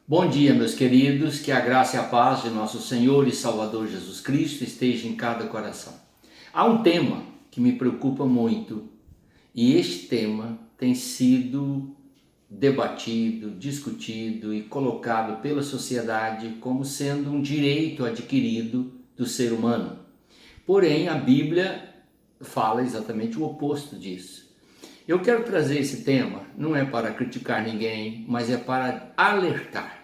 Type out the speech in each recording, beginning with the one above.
Bom dia, meus queridos, que a graça e a paz de nosso Senhor e Salvador Jesus Cristo esteja em cada coração. Há um tema que me preocupa muito e este tema tem sido debatido, discutido e colocado pela sociedade como sendo um direito adquirido do ser humano. Porém, a Bíblia fala exatamente o oposto disso. Eu quero trazer esse tema, não é para criticar ninguém, mas é para alertar.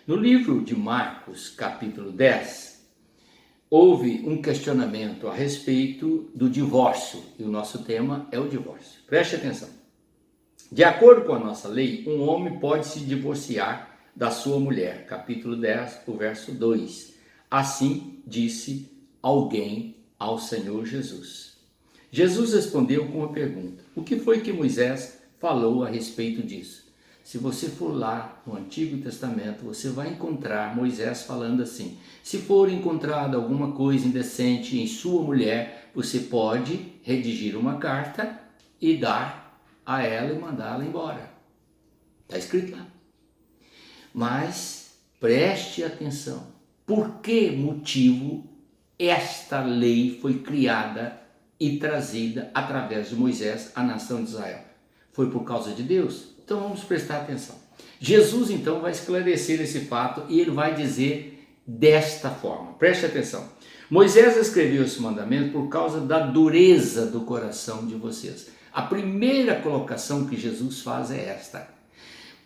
No livro de Marcos, capítulo 10, houve um questionamento a respeito do divórcio, e o nosso tema é o divórcio. Preste atenção. De acordo com a nossa lei, um homem pode se divorciar da sua mulher, capítulo 10, o verso 2. Assim disse alguém ao Senhor Jesus. Jesus respondeu com uma pergunta: o que foi que Moisés falou a respeito disso? Se você for lá no Antigo Testamento, você vai encontrar Moisés falando assim: se for encontrada alguma coisa indecente em sua mulher, você pode redigir uma carta e dar a ela e mandá-la embora. Está escrito lá. Mas preste atenção. Por que motivo esta lei foi criada e trazida através de Moisés à nação de Israel? Foi por causa de Deus? Então vamos prestar atenção. Jesus então vai esclarecer esse fato e ele vai dizer desta forma. Preste atenção. Moisés escreveu esse mandamento por causa da dureza do coração de vocês. A primeira colocação que Jesus faz é esta: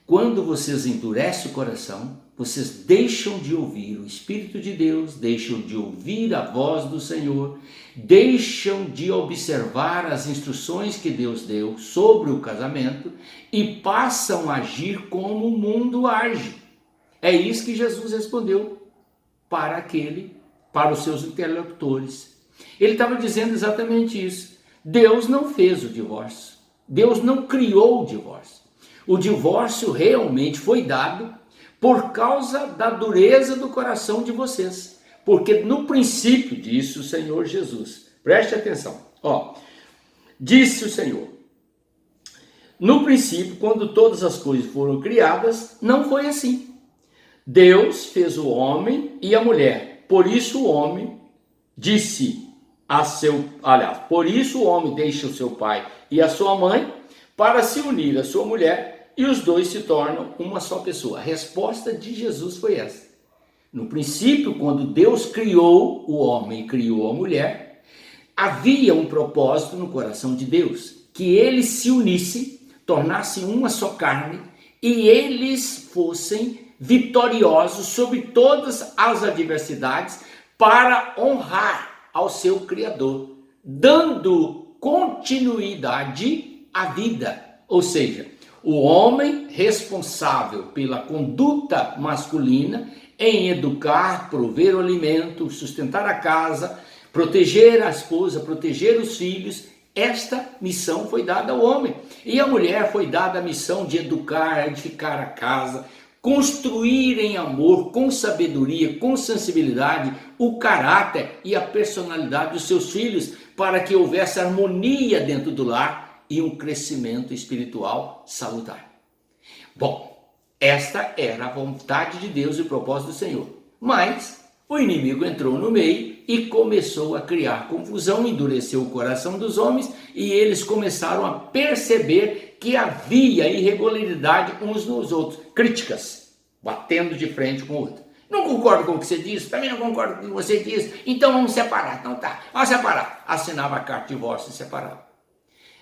quando vocês endurecem o coração, vocês deixam de ouvir o Espírito de Deus, deixam de ouvir a voz do Senhor, deixam de observar as instruções que Deus deu sobre o casamento e passam a agir como o mundo age. É isso que Jesus respondeu para os seus interlocutores. Ele estava dizendo exatamente isso. Deus não fez o divórcio. Deus não criou o divórcio. O divórcio realmente foi dado por causa da dureza do coração de vocês. Porque no princípio disse o Senhor Jesus. Preste atenção. Disse o Senhor: no princípio, quando todas as coisas foram criadas, não foi assim. Deus fez o homem e a mulher. Por isso o homem por isso o homem deixa o seu pai e a sua mãe para se unir à sua mulher, e os dois se tornam uma só pessoa. A resposta de Jesus foi essa. No princípio, quando Deus criou o homem e criou a mulher, havia um propósito no coração de Deus, que eles se unissem, tornassem uma só carne, e eles fossem vitoriosos sobre todas as adversidades para honrar ao seu Criador, dando continuidade à vida. Ou seja, o homem responsável pela conduta masculina em educar, prover o alimento, sustentar a casa, proteger a esposa, proteger os filhos. Esta missão foi dada ao homem. E a mulher foi dada a missão de educar, edificar a casa, construir em amor, com sabedoria, com sensibilidade, o caráter e a personalidade dos seus filhos, para que houvesse harmonia dentro do lar e um crescimento espiritual salutar. Bom, esta era a vontade de Deus e o propósito do Senhor. Mas o inimigo entrou no meio e começou a criar confusão, endureceu o coração dos homens, e eles começaram a perceber que havia irregularidade uns nos outros. Críticas, batendo de frente com o outro. Não concordo com o que você diz, também não concordo com o que você diz, então vamos separar. Então tá, vamos separar. Assinava a carta de divórcio e separava.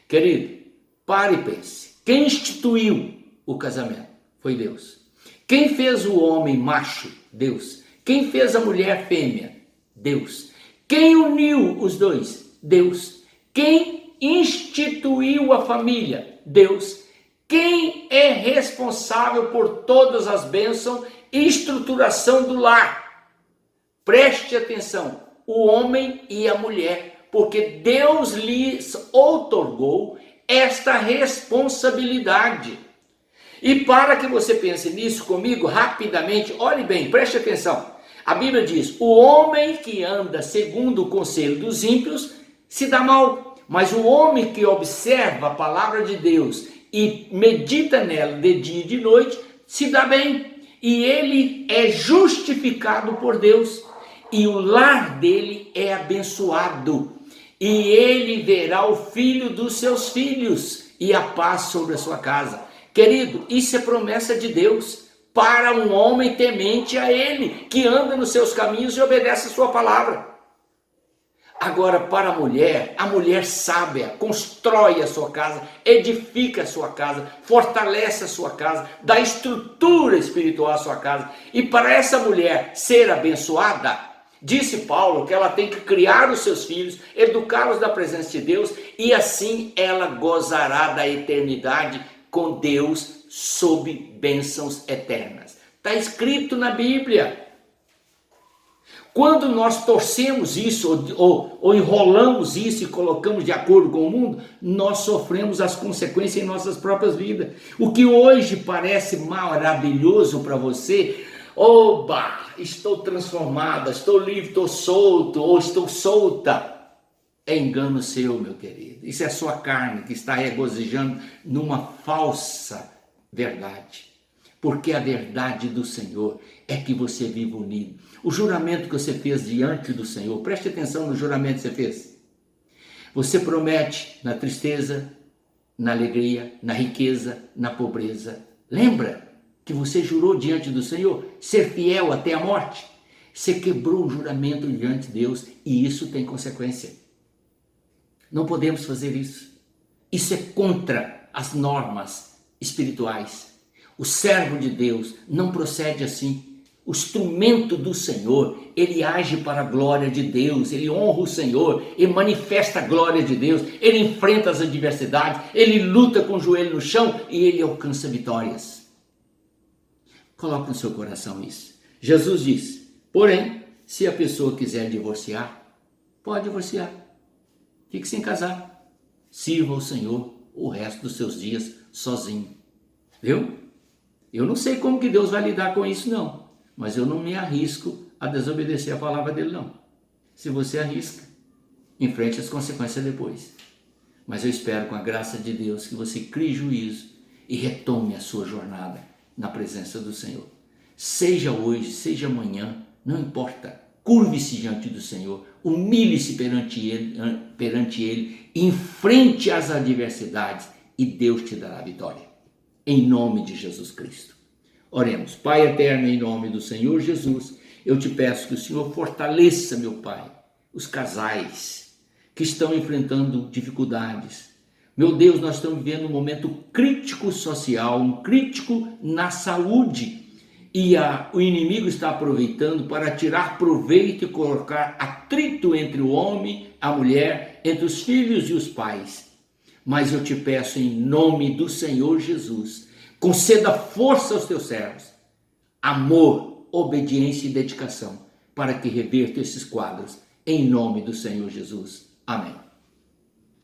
Querido, pare e pense. Quem instituiu o casamento? Foi Deus. Quem fez o homem macho? Deus. Quem fez a mulher fêmea? Deus. Quem uniu os dois? Deus. Quem instituiu a família? Deus. Quem é responsável por todas as bênçãos e estruturação do lar? Preste atenção, o homem e a mulher, porque Deus lhes outorgou esta responsabilidade. E para que você pense nisso comigo rapidamente, olhe bem, preste atenção. A Bíblia diz: o homem que anda segundo o conselho dos ímpios se dá mal, mas o homem que observa a palavra de Deus e medita nela de dia e de noite se dá bem. e ele é justificado por Deus, e o lar dele é abençoado, e ele verá o filho dos seus filhos, e a paz sobre a sua casa. Querido, isso é promessa de Deus para um homem temente a ele, que anda nos seus caminhos e obedece a sua palavra. Agora, para a mulher sábia constrói a sua casa, edifica a sua casa, fortalece a sua casa, dá estrutura espiritual à sua casa. E para essa mulher ser abençoada, disse Paulo que ela tem que criar os seus filhos, educá-los da presença de Deus, e assim ela gozará da eternidade com Deus sob bênçãos eternas. Está escrito na Bíblia. Quando nós torcemos isso ou enrolamos isso e colocamos de acordo com o mundo, nós sofremos as consequências em nossas próprias vidas. O que hoje parece maravilhoso para você, oba, estou transformada, estou livre, estou solto ou estou solta, é engano seu, meu querido. Isso é a sua carne que está regozijando numa falsa verdade. Porque a verdade do Senhor é que você vive unido. O juramento que você fez diante do Senhor, preste atenção no juramento que você fez. Você promete na tristeza, na alegria, na riqueza, na pobreza. Lembra que você jurou diante do Senhor ser fiel até a morte? Você quebrou o juramento diante de Deus e isso tem consequência. Não podemos fazer isso. Isso é contra as normas espirituais. O servo de Deus não procede assim. O instrumento do Senhor, ele age para a glória de Deus, ele honra o Senhor, ele manifesta a glória de Deus, ele enfrenta as adversidades, ele luta com o joelho no chão e ele alcança vitórias. Coloque no seu coração isso. Jesus disse, porém, se a pessoa quiser divorciar, pode divorciar. Fique sem casar. Sirva ao Senhor o resto dos seus dias sozinho. Viu? Eu não sei como que Deus vai lidar com isso não, mas eu não me arrisco a desobedecer a palavra dele não. Se você arrisca, enfrente as consequências depois. Mas eu espero com a graça de Deus que você crie juízo e retome a sua jornada na presença do Senhor. Seja hoje, seja amanhã, não importa. Curve-se diante do Senhor, humilhe-se perante Ele, enfrente as adversidades e Deus te dará vitória. Em nome de Jesus Cristo. Oremos. Pai eterno, em nome do Senhor Jesus, eu te peço que o Senhor fortaleça, meu Pai, os casais que estão enfrentando dificuldades. Meu Deus, nós estamos vivendo um momento crítico social, um crítico na saúde. E o inimigo está aproveitando para tirar proveito e colocar atrito entre o homem, a mulher, entre os filhos e os pais. Mas eu te peço em nome do Senhor Jesus, conceda força aos teus servos, amor, obediência e dedicação, para que reverta esses quadros, em nome do Senhor Jesus. Amém.